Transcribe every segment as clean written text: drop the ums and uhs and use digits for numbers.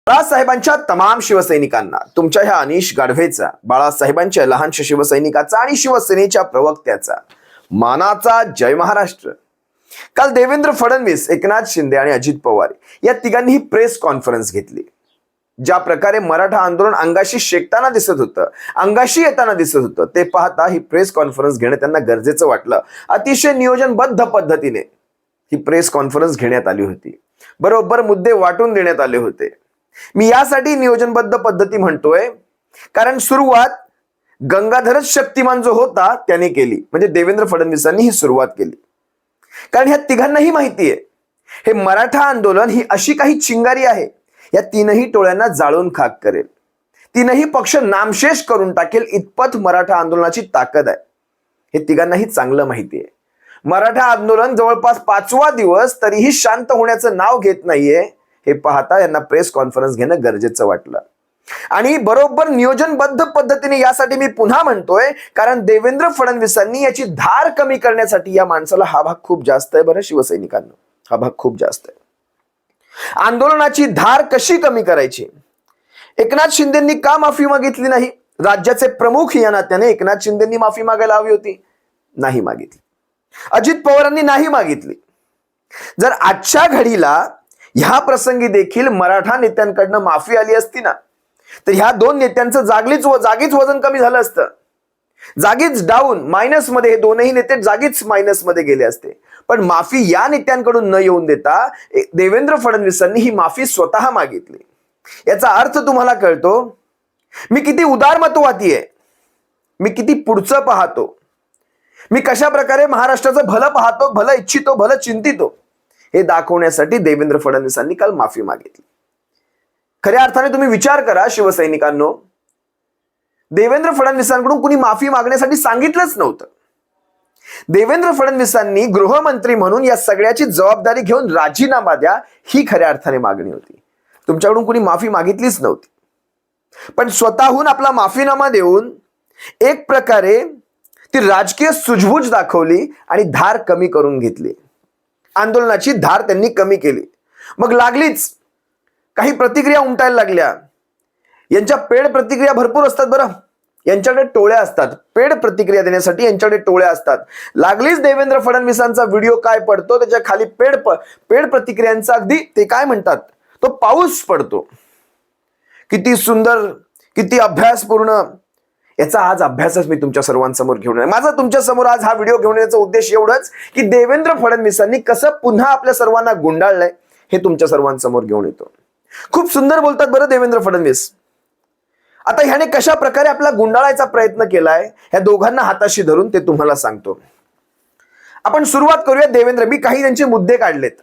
बाळासाहेबांच्या तमाम शिवसैनिकांना तुमच्या ह्या अनिश गाढवेचा, बाळासाहेबांच्या लहानशा शिवसैनिकाचा आणि शिवसेनेच्या प्रवक्त्याचा मानाचा जय महाराष्ट्र। काल देवेंद्र फडणवीस, एकनाथ शिंदे आणि अजित पवार या तिघांनी प्रेस कॉन्फरन्स घेतली। ज्या प्रकारे मराठा आंदोलन अंगाशी शेकताना दिसत होतं, अंगाशी येताना दिसत होतं, ते पाहता ही प्रेस कॉन्फरन्स घेणं त्यांना गरजेचं वाटलं। अतिशय नियोजनबद्ध पद्धतीने ही प्रेस कॉन्फरन्स घेण्यात आली होती। बरोबर मुद्दे वाटून देण्यात आले होते। मी यासाठी नियोजनबद्ध पद्धती म्हणतोय कारण सुरुवात गंगाधरच शक्तिमान जो होता त्याने केली, म्हणजे देवेंद्र फडणवीसांनी ही सुरुवात केली। कारण ह्या तिघांनाही माहिती आहे हे मराठा आंदोलन ही अशी काही चिंगारी आहे, या तीनही टोळ्यांना जाळून खाक करेल, तीनही पक्ष नामशेष करून टाकेल इतपत मराठा आंदोलनाची ताकद आहे। हे तिघांनाही चांगलं माहिती आहे। मराठा आंदोलन जवळपास 5वा दिवस तरीही शांत होण्याचं नाव घेत नाहीये। हे पाहता यांना प्रेस कॉन्फरन्स घेणं गरजेचं वाटलं आणि बरोबर नियोजनबद्ध पद्धतीने यासाठी मी पुन्हा म्हणतोय कारण देवेंद्र फडणवीसांनी याची धार कमी करण्यासाठी या माणसाला हा भाग खूप जास्त आहे। बरं शिवसैनिकांना, हा भाग खूप जास्त आहे। आंदोलनाची धार कशी कमी करायची? एकनाथ शिंदेंनी का माफी मागितली नाही? राज्याचे प्रमुख या नात्याने एकनाथ शिंदेंनी माफी मागायला हवी होती, नाही मागितली। अजित पवारांनी नाही मागितली। जर आजच्या घडीला ह्या प्रसंगी देखील मराठा नेत्यांकडनं माफी आली असती ना, तर ह्या दोन नेत्यांचं जागीच वजन कमी झालं असतं, जागीच डाऊन मायनस मध्ये हे दोनही नेते जागीच मायनस मध्ये गेले असते। पण माफी या नेत्यांकडून न येऊन देता देवेंद्र फडणवीसांनी ही माफी स्वतः मागितली। याचा अर्थ तुम्हाला कळतो मी किती उदारमतवादी आहे, मी किती पुढचं पाहतो, मी कशा प्रकारे महाराष्ट्राचं भलं पाहतो, भलं इच्छितो, भलं चिंतितो, हे दाखवण्यासाठी देवेंद्र फडणवीसांनी काल माफी मागितली। खऱ्या अर्थाने तुम्ही विचार करा शिवसैनिकांनो, देवेंद्र फडणवीसांकडून कुणी माफी मागण्यासाठी सांगितलंच नव्हतं। देवेंद्र फडणवीसांनी गृहमंत्री म्हणून या सगळ्याची जबाबदारी घेऊन राजीनामा द्या, ही खऱ्या अर्थाने मागणी होती। तुमच्याकडून कुणी माफी मागितलीच नव्हती, पण स्वतःहून आपला माफीनामा देऊन एक प्रकारे ती राजकीय सुझबूझ दाखवली आणि धार कमी करून घेतली। आंदोलनाची धार त्यांनी कमी केली। मग लागलीच काही प्रतिक्रिया उमटायला लागल्या। यांच्या पेड प्रतिक्रिया भरपूर असतात बरं, यांच्याकडे टोळ्या असतात, पेड प्रतिक्रिया देण्यासाठी यांच्याकडे टोळ्या असतात। लागलीच देवेंद्र फडणवीसांचा व्हिडिओ काय पडतो त्याच्या खाली पेड प्रतिक्रियांचा अगदी ते काय म्हणतात तो पाऊस पडतो। किती सुंदर, किती अभ्यासपूर्ण। याचा आज अभ्यासच मी तुमच्या सर्वांसमोर घेऊन आहे। माझा तुमच्या समोर आज हा व्हिडिओ घेऊन येण्याचा उद्देश एवढाच की देवेंद्र फडणवीसांनी कसं पुन्हा आपल्या सर्वांना गुंडाळलंय हे तुमच्या सर्वांसमोर घेऊन येतो। खूप सुंदर बोलतात बरं देवेंद्र फडणवीस। आता ह्याने कशा प्रकारे आपला गुंडाळायचा प्रयत्न केलाय ह्या दोघांना हाताशी धरून ते तुम्हाला सांगतो। आपण सुरुवात करूया देवेंद्र, मी काही त्यांचे मुद्दे काढलेत।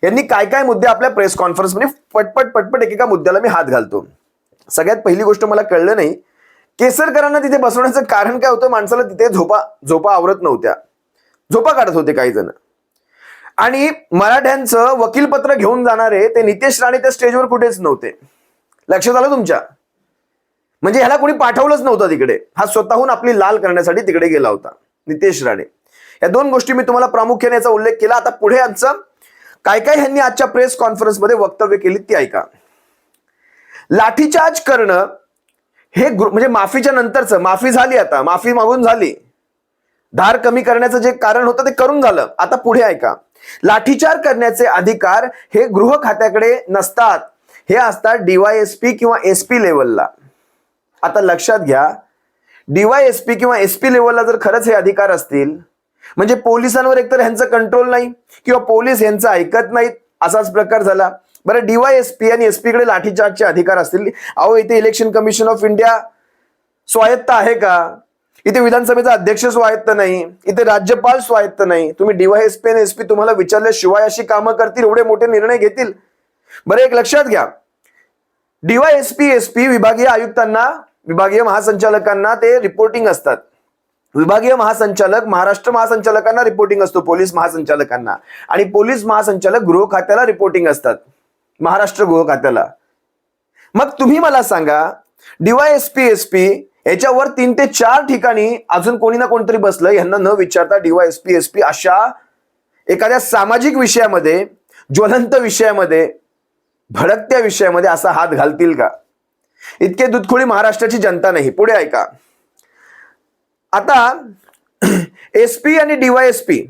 यांनी काय काय मुद्दे आपल्या प्रेस कॉन्फरन्स मध्ये पटपट एकेका मुद्द्याला मी हात घालतो। सगळ्यात पहिली गोष्ट मला कळलं नाही केसरकरांना तिथे बसवण्याचं कारण काय होतं? माणसाला तिथे झोपा आवरत नव्हत्या, झोपा काढत होते काही जण। आणि मराठ्यांचं वकीलपत्र घेऊन जाणारे ते नितेश राणे त्या स्टेजवर कुठेच नव्हते। लक्षात आलं तुमच्या? म्हणजे ह्याला कोणी पाठवलंच नव्हतं तिकडे, हा स्वतःहून आपली लाल करण्यासाठी तिकडे गेला होता नितेश राणे। या दोन गोष्टी मी तुम्हाला प्रामुख्याने याचा उल्लेख केला। आता पुढे आमचं काय काय ह्यांनी आजच्या प्रेस कॉन्फरन्स मध्ये वक्तव्य केली ती ऐका। लाठीचार्ज करणं हे म्हणजे माफीच्या नंतरचं, माफी झाली, आता माफी मागून झाली, धार कमी करण्याचं जे कारण होतं ते करून झालं। आता पुढे ऐका, लाठीचार्ज करण्याचे अधिकार हे गृह खात्याकडे नसतात, हे असतात डीवायएसपी किंवा एसपी लेवलला। आता लक्षात घ्या, डीवायएसपी किंवा एसपी लेवलला जर खरंच हे अधिकार असतील म्हणजे पोलिसांवर एकतर ह्यांचं कंट्रोल नाही किंवा पोलीस ह्यांचं ऐकत नाहीत, असाच प्रकार झाला। बरं, डीवायएसपी आणि एसपी कडे लाठीचार्जचे अधिकार असतील। अहो, इथे इलेक्शन कमिशन ऑफ इंडिया स्वायत्त आहे का? इथे विधानसभेचा अध्यक्ष स्वायत्त नाही, इथे राज्यपाल स्वायत्त नाही। तुम्ही डीवायएसपी आणि एसपी तुम्हाला विचारल्याशिवाय अशी कामं करतील, एवढे मोठे निर्णय घेतील? बरं, एक लक्षात घ्या, डीवायएसपी एसपी विभागीय आयुक्तांना, विभागीय महासंचालकांना ते रिपोर्टिंग असतात। विभागीय महासंचालक महाराष्ट्र महासंचालकांना रिपोर्टिंग असतो, पोलीस महासंचालकांना, आणि पोलीस महासंचालक गृह खात्याला रिपोर्टिंग असतात, महाराष्ट्र गृह खात्याला। मग तुम्ही मला सांगा, डीवायएसपी एसपी याच्यावर 3 ते 4 ठिकाणी अजून कोणी ना कोणतरी बसलं, यांना न विचारता डीवायएसपी एसपी अशा एखाद्या सामाजिक विषयामध्ये, ज्वलंत विषयामध्ये भडकत्या विषयामध्ये असा हात घालतील का? इतके दुधखोळी महाराष्ट्राची जनता नाही. पुढे ऐका. आता एसपी आणि डीवायएसपी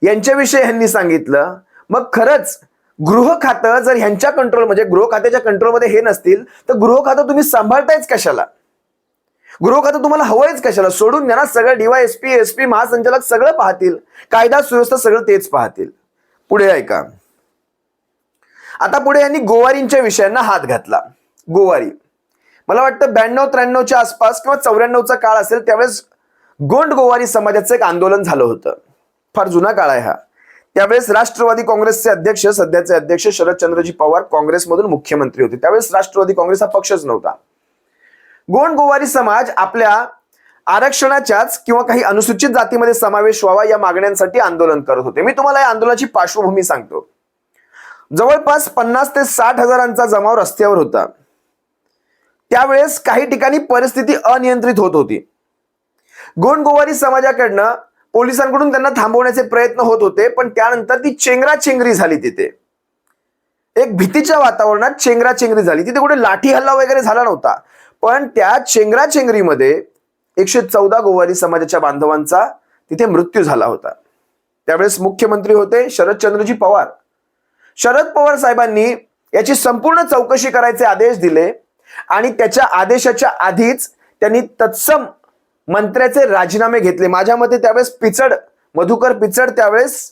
यांच्याविषयी ह्यांनी सांगितलं. मग खरंच गृह खातं जर ह्यांच्या कंट्रोल म्हणजे गृह खात्याच्या कंट्रोलमध्ये हे नसतील तर गृह खातं तुम्ही सांभाळतायच कशाला? गृह खातं तुम्हाला हवंयच कशाला? सोडून द्या ना. सगळं डीवायएसपी, एसपी, महासंचालक सगळं पाहतील, कायदा सुव्यवस्था सगळं तेच पाहतील. पुढे ऐका. आता पुढे यांनी गोवारींच्या विषयांना हात घातला. गोवारी मला वाटतं 92-93च्या आसपास किंवा 94चा काळ असेल, त्यावेळेस गोंड गोवारी समाजाचं एक आंदोलन झालं होतं. फार जुना काळ आहे हा. त्यावेळेस राष्ट्रवादी काँग्रेसचे अध्यक्ष, सध्याचे अध्यक्ष शरदचंद्रजी पवार काँग्रेसमधून मुख्यमंत्री होते. त्यावेळेस राष्ट्रवादी काँग्रेस हा पक्षच नव्हता. गोंड गोवारी समाज आपल्या आरक्षणाच्याच किंवा काही अनुसूचित जातीमध्ये समावेश व्हावा या मागण्यांसाठी आंदोलन करत होते. मी तुम्हाला या आंदोलनाची पार्श्वभूमी सांगतो. जवळपास 50 ते 60 हजारांचा जमाव रस्त्यावर होता. त्यावेळेस काही ठिकाणी परिस्थिती अनियंत्रित होत होती. गोंड गोवारी समाजाकडनं पोलिसांकडून त्यांना थांबवण्याचे प्रयत्न होत होते, पण त्यानंतर ती चेंगराचेंगरी झाली. तिथे एक भीतीच्या वातावरणात चेंगराचेंगरी झाली. तिथे कुठे लाठी हल्ला वगैरे झाला नव्हता, पण त्या चेंगराचेंगरीमध्ये 114 गोवारी समाजाच्या बांधवांचा तिथे मृत्यू झाला होता. त्यावेळेस मुख्यमंत्री होते शरदचंद्रजी पवार. शरद पवार साहेबांनी याची संपूर्ण चौकशी करायचे आदेश दिले आणि त्याच्या आदेशाच्या आधीच त्यांनी तत्सम मंत्र्याचे राजीनामे घेतले. माझ्या मते त्यावेळेस मधुकर पिचड त्यावेळेस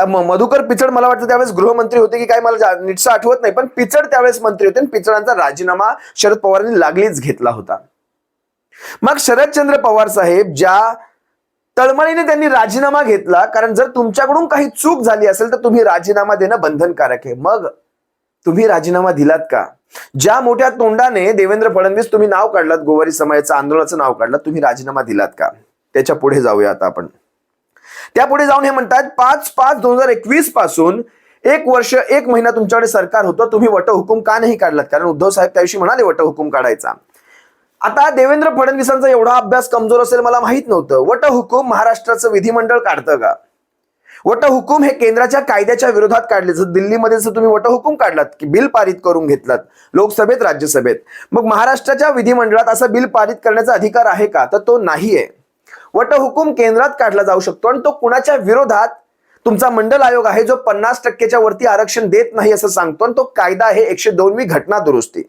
मधुकर पिचड मला वाटतं त्यावेळेस गृहमंत्री होते की काय, मला नीटसं आठवत नाही, पण पिचड त्यावेळेस मंत्री होते. पिचडांचा राजीनामा शरद पवारांनी लागलीच घेतला होता. मग शरदचंद्र पवार साहेब ज्या तळमळीने त्यांनी राजीनामा घेतला, कारण जर तुमच्याकडून काही चूक झाली असेल तर तुम्ही राजीनामा देणं बंधनकारक आहे. मग तुम्ही राजीनामा दिलात का? ज्या मोठ्या तोंडाने देवेंद्र फडणवीस तुम्ही नाव काढलात, गोवारी समाजाचं आंदोलनाचं नाव काढलात, तुम्ही राजीनामा दिलात का? त्याच्या पुढे जाऊया आता आपण. त्यापुढे जाऊन हे म्हणतात 5/5/2021 पासून 1 वर्ष 1 महिना तुमच्याकडे सरकार होतं, तुम्ही वटहुकूम का नाही काढलात? कारण उद्धव साहेब त्याविषयी म्हणाले वटहुकूम काढायचा. आता देवेंद्र फडणवीसांचा एवढा अभ्यास कमजोर असेल मला माहित नव्हतं. वटहुकूम महाराष्ट्राचं विधिमंडळ काढतं का? वटहुकूम हे केंद्राच्या कायद्याच्या विरोधात काढले. जर दिल्लीमध्ये जर तुम्ही वटहुकूम काढलात की बिल पारित करून घेतलात लोकसभेत, राज्यसभेत, मग महाराष्ट्राच्या विधिमंडळात असं बिल पारित करण्याचा अधिकार आहे का? तर तो नाहीये. वटहुकूम केंद्रात काढला जाऊ शकतो आणि तो कुणाच्या विरोधात? तुमचा मंडल आयोग आहे जो 50%च्या वरती आरक्षण देत नाही असं सांगतो, आणि तो कायदा आहे 102वी घटना दुरुस्ती.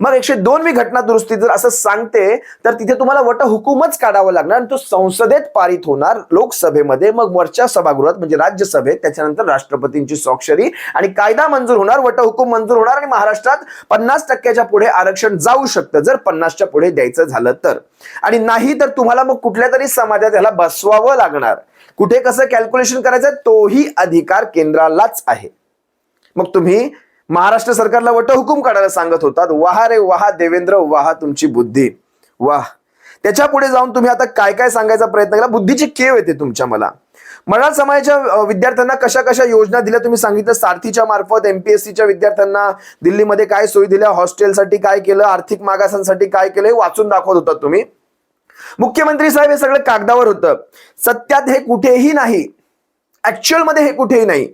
मग 102वी घटना दुरुस्ती जर असं सांगते तर तिथे तुम्हाला वटहुकूमच काढावं लागणार आणि तो संसदेत पारित होणार, लोकसभेमध्ये, मग वरच्या सभागृहात म्हणजे राज्यसभेत, त्याच्यानंतर राष्ट्रपतींची स्वाक्षरी आणि कायदा मंजूर होणार, वटहुकूम मंजूर होणार आणि महाराष्ट्रात 50%च्या पुढे आरक्षण जाऊ शकतं जर 50च्या पुढे द्यायचं झालं तर. आणि नाही तर तुम्हाला मग कुठल्या तरी समाजात याला बसवावं लागणार. कुठे कसं कॅल्क्युलेशन करायचं तोही अधिकार केंद्रालाच आहे. मग तुम्ही महाराष्ट्र सरकारला वटहुकूम काढायला सांगत होतात. वाह रे वाह देवेंद्र, वाह तुमची बुद्धी, वाह. त्याच्या पुढे जाऊन तुम्ही आता काय काय सांगायचा प्रयत्न केला. बुद्धीची केव येते तुमच्या. मला मराठा समाजाच्या विद्यार्थ्यांना कशा कशा योजना दिल्या तुम्ही सांगितलं. सारथीच्या मार्फत एमपीएससीच्या विद्यार्थ्यांना दिल्लीमध्ये काय सोयी दिल्या, हॉस्टेलसाठी काय केलं, आर्थिक मागासांसाठी काय केलं, हे वाचून दाखवत होतात तुम्ही. मुख्यमंत्री साहेब हे सगळं कागदावर होतं, सत्यात हे कुठेही नाही, ऍक्च्युअल मध्ये हे कुठेही नाही.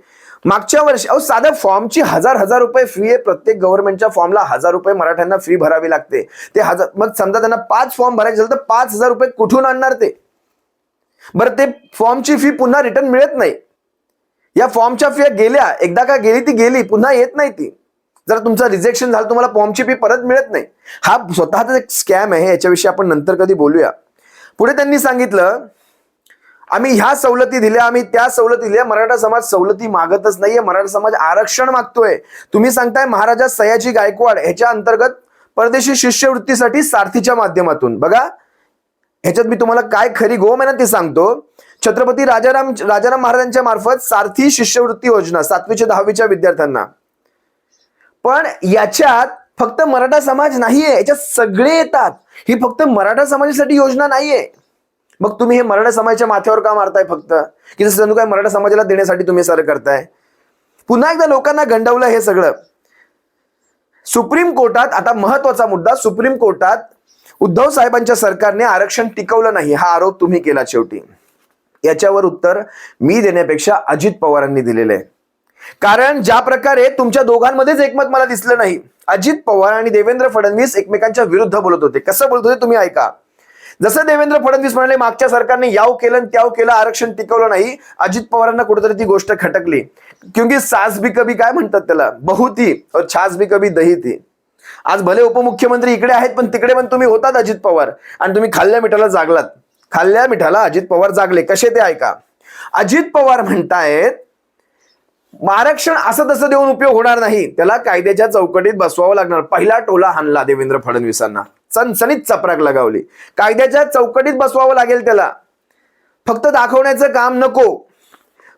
मागच्या वर्षी साध्या फॉर्मची 1000 रुपये फी आहे. प्रत्येक गव्हर्नमेंटच्या फॉर्मला 1000 रुपये मराठ्यांना फी भरावी लागते. ते 1000, मग समजा त्यांना 5 फॉर्म भरायचे झाले तर 5000 रुपये कुठून आणणार ते? बरं, ते फॉर्मची फी पुन्हा रिटर्न मिळत नाही. या फॉर्मच्या फी गेल्या, एकदा का गेली ती गेली, पुन्हा येत नाही ती. जर तुमचं रिजेक्शन झालं तुम्हाला फॉर्मची फी परत मिळत नाही. हा स्वतःचा एक स्कॅम आहे. याच्याविषयी आपण नंतर कधी बोलूया. पुढे त्यांनी सांगितलं आम्ही ह्या सवलती दिल्या, आम्ही त्या सवलती दिल्या. मराठा समाज सवलती मागतच नाहीये, मराठा समाज आरक्षण मागतोय. तुम्ही सांगताय महाराजा सयाजी गायकवाड ह्याच्या अंतर्गत परदेशी शिष्यवृत्तीसाठी सारथीच्या माध्यमातून. बघा ह्याच्यात मी तुम्हाला काय खरी गोमेहनती सांगतो. छत्रपती राजाराम महाराजांच्या मार्फत सारथी शिष्यवृत्ती योजना 7वी ते 10वीच्या विद्यार्थ्यांना. पण याच्यात फक्त मराठा समाज नाहीये, याच्यात सगळे येतात. ही फक्त मराठा समाजासाठी योजना नाहीये. मग तुम्ही हे मराठा समाजाच्या माथ्यावर का मारताय फक्त, की जसं काय मराठा समाजाला देण्यासाठी तुम्ही सर करताय. पुन्हा एकदा लोकांना गंडवलं हे सगळं. सुप्रीम कोर्टात आता महत्वाचा मुद्दा, सुप्रीम कोर्टात उद्धव साहेबांच्या सरकारने आरक्षण टिकवलं नाही हा आरोप तुम्ही केला शेवटी. याच्यावर उत्तर मी देण्यापेक्षा अजित पवारांनी दिलेलं आहे. कारण ज्या प्रकारे तुमच्या दोघांमध्येच एकमत मला दिसलं नाही. अजित पवार आणि देवेंद्र फडणवीस एकमेकांच्या विरुद्ध बोलत होते. कसं बोलत होते तुम्ही ऐका. जसं देवेंद्र फडणवीस म्हणाले मागच्या सरकारने याव केलं त्याव केलं, आरक्षण टिकवलं नाही, अजित पवारांना कुठेतरी ती गोष्ट खटकली. क्योंकि सास भी कभी काय म्हणतात त्याला, बहू थी और छास भी कभी दही थी. आज भले उपमुख्यमंत्री इकडे आहेत पण तिकडे पण तुम्ही होतात अजित पवार, आणि तुम्ही खाल्ल्या मिठाला जागलात. खाल्ल्या मिठाला अजित पवार जागले. कसे ते ऐका. अजित पवार म्हणतायत आरक्षण असं तसं देऊन उपयोग होणार नाही, त्याला कायद्याच्या चौकटीत बसवावं लागणार. पहिला टोला हाणला देवेंद्र फडणवीसांना, सनसनीत चपराक लगावली. कायद्याच्या चौकटीत बसवावं लागेल त्याला, फक्त दाखवण्याचं काम नको.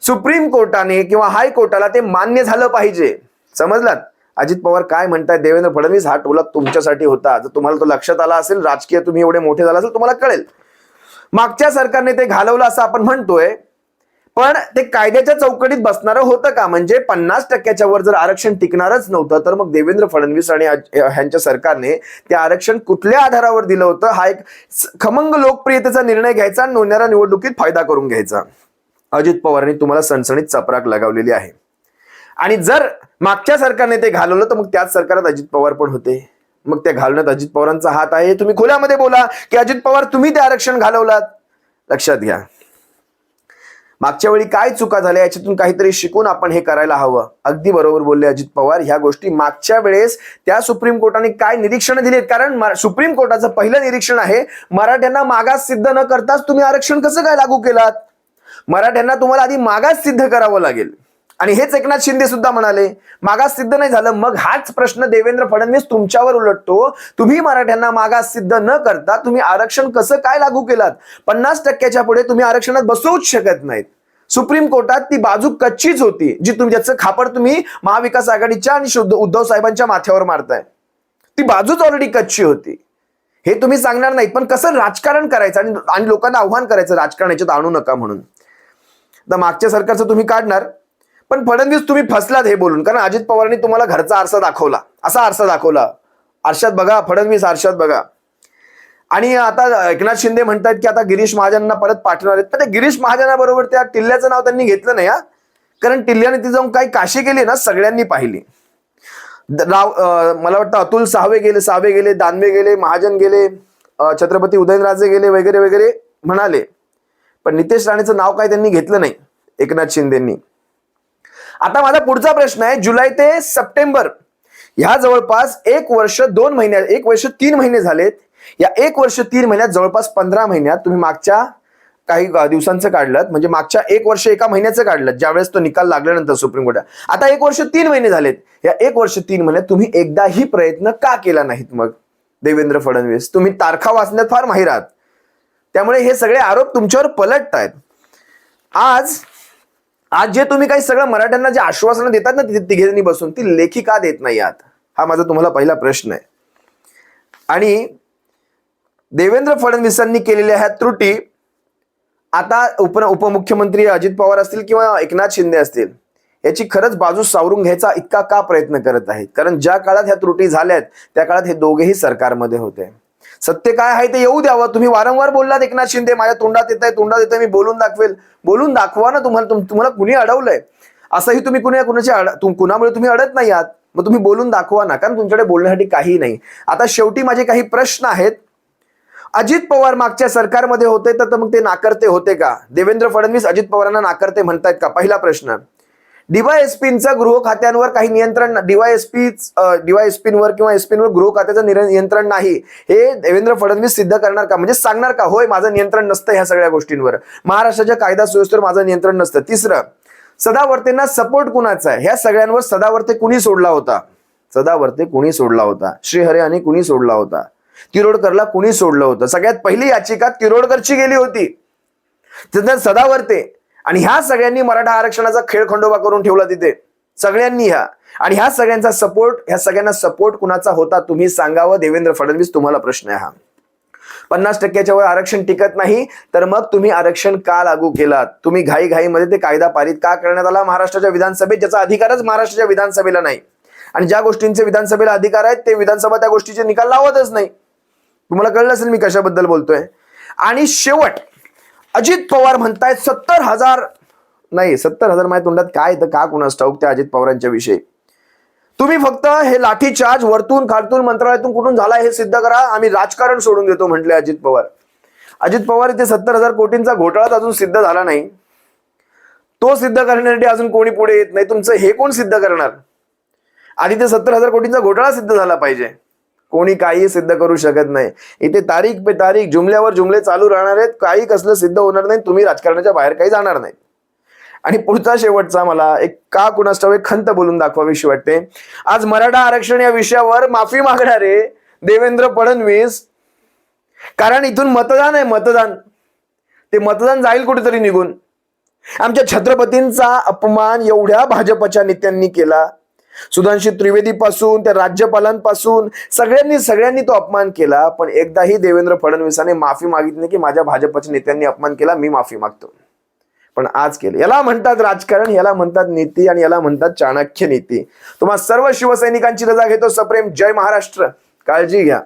सुप्रीम कोर्टाने किंवा हायकोर्टाला ते मान्य झालं पाहिजे. समजलात अजित पवार काय म्हणतायत. देवेंद्र फडणवीस हा टोला तुमच्यासाठी होता. जर तुम्हाला तो लक्षात आला असेल, राजकीय तुम्ही एवढे मोठे झाला असेल, तुम्हाला कळेल. मागच्या सरकारने ते घालवलं असं आपण म्हणतोय, पण ते कायद्याच्या चौकटीत बसणारं होतं का. म्हणजे 50% वर जर आरक्षण टिकणारच नव्हतं तर मग देवेंद्र फडणवीस आणि ह्यांच्या सरकारने ते आरक्षण कुठल्या आधारावर दिलं होतं. हा एक खमंग लोकप्रियतेचा निर्णय घ्यायचा आणि येणाऱ्या निवडणुकीत फायदा करून घ्यायचा. अजित पवारांनी तुम्हाला सणसणीत चपराक लगावलेली आहे. आणि जर मागच्या सरकारने ते घालवलं तर मग त्याच सरकारात अजित पवार पण होते. मग ते घालण्यात अजित पवारांचा हात आहे. तुम्ही खुल्यामध्ये बोला की अजित पवार तुम्ही ते आरक्षण घालवलात. लक्षात घ्या, मागच्या वेळी काय चुका झाल्या याच्यातून काहीतरी शिकून आपण हे करायला हवं. अगदी बरोबर बोलले अजित पवार. ह्या गोष्टी मागच्या वेळेस त्या सुप्रीम कोर्टाने काय निरीक्षण दिलीत, कारण सुप्रीम कोर्टाचं पहिलं निरीक्षण आहे मराठ्यांना मागास सिद्ध न करताच तुम्ही आरक्षण कसं काय लागू केलात. मराठ्यांना तुम्हाला आधी मागास सिद्ध करावं लागेल. आणि हेच एकनाथ शिंदे सुद्धा म्हणाले मागास सिद्ध नाही झालं. मग हाच प्रश्न देवेंद्र फडणवीस तुमच्यावर उलटतो. तुम्ही मराठ्यांना मागास सिद्ध न करता तुम्ही आरक्षण कसं काय लागू केलात. 50% पुढे तुम्ही आरक्षणात बसवूच शकत नाहीत. सुप्रीम कोर्टात ती बाजू कच्चीच होती, जी ज्याचं खापर तुम्ही महाविकास आघाडीच्या आणि उद्धव साहेबांच्या माथ्यावर मारताय. ती बाजूच ऑलरेडी कच्ची होती. हे तुम्ही सांगणार नाहीत, पण कसं राजकारण करायचं आणि लोकांना आव्हान करायचं राजकारण याच्यात आणू नका म्हणून. तर मागच्या सरकारचं तुम्ही काढणार, पण फडणवीस तुम्ही फसलात हे बोलून. कारण अजित पवारांनी तुम्हाला घरचा आरसा दाखवला, असा आरसा दाखवला. आरशात बघा फडणवीस, आरशात बघा. आणि आता एकनाथ शिंदे म्हणतात की आता गिरीश महाजनांना परत पाठवणार आहेत. पण त्या गिरीश महाजनाबरोबर त्या टिल्ल्याचं नाव त्यांनी घेतलं नाही हा. कारण टिल्ल्याने ती जाऊन काही काशी केली ना सगळ्यांनी पाहिली. मला वाटतं अतुल सावे गेले, दानवे गेले, महाजन गेले, छत्रपती उदयनराजे गेले वगैरे वगैरे म्हणाले. पण नितेश राणेचं नाव काय त्यांनी घेतलं नाही एकनाथ शिंदेंनी. आता माझा पुढचा प्रश्न आहे, जुलै ते सप्टेंबर ह्या जवळपास 1 वर्ष 2 महिन्यात 1 वर्ष 3 महिने झालेत. या 1 वर्ष 3 महिन्यात जवळपास 15 महिन्यात तुम्ही मागच्या काही दिवसांचं काढलं, म्हणजे मागच्या 1 वर्ष 1 महिन्याचं काढलं ज्यावेळेस तो निकाल लागल्यानंतर सुप्रीम कोर्टात. आता 1 वर्ष 3 महिने झालेत. या 1 वर्ष 3 महिन्यात तुम्ही एकदाही प्रयत्न का केला नाहीत. मग देवेंद्र फडणवीस तुम्ही तारखा वाचण्यात फार माहीर आहात, त्यामुळे हे सगळे आरोप तुमच्यावर पलटत आहेत. आज जे तुम्ही काही सगळं मराठ्यांना जे आश्वासनं देतात ना तिघेजणी बसून, ती लेखी का देत नाही आहात, हा माझा तुम्हाला पहिला प्रश्न आहे. आणि देवेंद्र फडणवीसांनी केलेल्या ह्या त्रुटी आता उपमुख्यमंत्री अजित पवार असतील किंवा एकनाथ शिंदे असतील, याची खरंच बाजू सावरून घ्यायचा इतका का प्रयत्न करत आहेत. कारण ज्या काळात ह्या त्रुटी झाल्यात त्या काळात हे दोघेही सरकारमध्ये होते. सत्य काय आहे ते येऊ द्यावं. तुम्ही वारंवार बोललात एकनाथ शिंदे माझ्या तोंडात येत आहे, मी बोलून दाखवेल. बोलून दाखवा ना. तुम्हाला कुणी अडवलंय असंही तुम्ही कुणामुळे तुम्ही अडत नाही आहात. मग तुम्ही बोलून दाखवा ना, कारण तुमच्याकडे बोलण्यासाठी काही नाही. आता शेवटी माझे काही प्रश्न आहेत. अजित पवार मागच्या सरकारमध्ये होते तर मग ते नाकारते होते का. देवेंद्र फडणवीस अजित पवारांना नाकारते म्हणतायत का. पहिला प्रश्न. डीवायएसपींचं गृह खात्यांवर काही नियंत्रण, डीवायएसपींवर किंवा एसपींवर गृह खात्याचं नियंत्रण नाही, हे देवेंद्र फडणवीस सिद्ध करणार का. म्हणजे सांगणार का होय माझं नियंत्रण नसतं ह्या सगळ्या गोष्टींवर, महाराष्ट्राच्या कायदा सुव्यवस्थेवर माझं नियंत्रण नसतं. तिसरं, सदावर्तेंना सपोर्ट कुणाचा आहे. ह्या सगळ्यांवर सदावर्ते कुणी सोडला होता. श्रीहरे आणि कुणी सोडला होता. तिरोडकरला कुणी सोडलं होतं. सगळ्यात पहिली याचिका तिरोडकरची गेली होती, त्यानंतर सदावर्ते. आणि ह्या सगळ्यांनी मराठा आरक्षणाचा खेळ खंडोबा करून ठेवला तिथे सगळ्यांनी. आणि ह्या सगळ्यांना सपोर्ट कुणाचा होता तुम्ही सांगावं. देवेंद्र फडणवीस तुम्हाला प्रश्न आहे हा. 50% वर आरक्षण टिकत नाही तर मग तुम्ही आरक्षण का लागू केलात. तुम्ही घाईमध्ये ते कायदा पारित का करण्यात आला महाराष्ट्राच्या विधानसभेत, ज्याचा अधिकारच महाराष्ट्राच्या विधानसभेला नाही. आणि ज्या गोष्टींचे विधानसभेला अधिकार आहेत ते विधानसभा त्या गोष्टीचे निकाल लावतच नाही. तुम्हाला कळलं असेल मी कशाबद्दल बोलतोय. आणि शेवट, अजित पवार म्हणतायत 70,000 नाही, 70,000 माझ्या तोंडात काय तर का कुणास ठाऊक त्या अजित पवारांच्या विषयी. तुम्ही फक्त हे लाठीचार्ज वरतून खालतून मंत्रालयातून कुठून झाला हे सिद्ध करा, आम्ही राजकारण सोडून देतो म्हटले अजित पवार. अजित पवार इथे 70,000 कोटींचा घोटाळा अजून सिद्ध झाला नाही, तो सिद्ध करण्यासाठी अजून कोणी पुढे येत नाही. तुमचं हे कोण सिद्ध करणार? आधी ते 70,000 कोटींचा घोटाळा सिद्ध झाला पाहिजे. कोणी काही सिद्ध करू शकत नाही. इथे तारीख पे तारीख जुमल्यावर जुमले चालू राहणार आहेत, काही कसलं सिद्ध होणार नाही. तुम्ही राजकारणाच्या बाहेर काही जाणार नाही. आणि पुढचा शेवटचा मला एक का कुणास ठाऊक खंत बोलून दाखवावीशी वाटते. आज मराठा आरक्षण या विषयावर माफी मागणारे देवेंद्र फडणवीस, कारण इथून मतदान आहे, मतदान, ते मतदान जाईल कुठेतरी निघून. आमच्या छत्रपतींचा अपमान एवढ्या भाजपच्या नेत्यांनी केला, सुधांशू त्रिवेदी पासून त्या राज्यपालांपासून सगळ्यांनी तो अपमान केला. पण एकदाही देवेंद्र फडणवीसांनी माफी मागितली नाही की माझ्या भाजपच्या नेत्यांनी अपमान केला, मी माफी मागतो. पण आज केले. याला म्हणतात राजकारण, याला म्हणतात नीती आणि याला म्हणतात चाणक्य नीती. तुम्हा सर्व शिवसैनिकांची रजा घेतो. सप्रेम जय महाराष्ट्र. काळजी घ्या.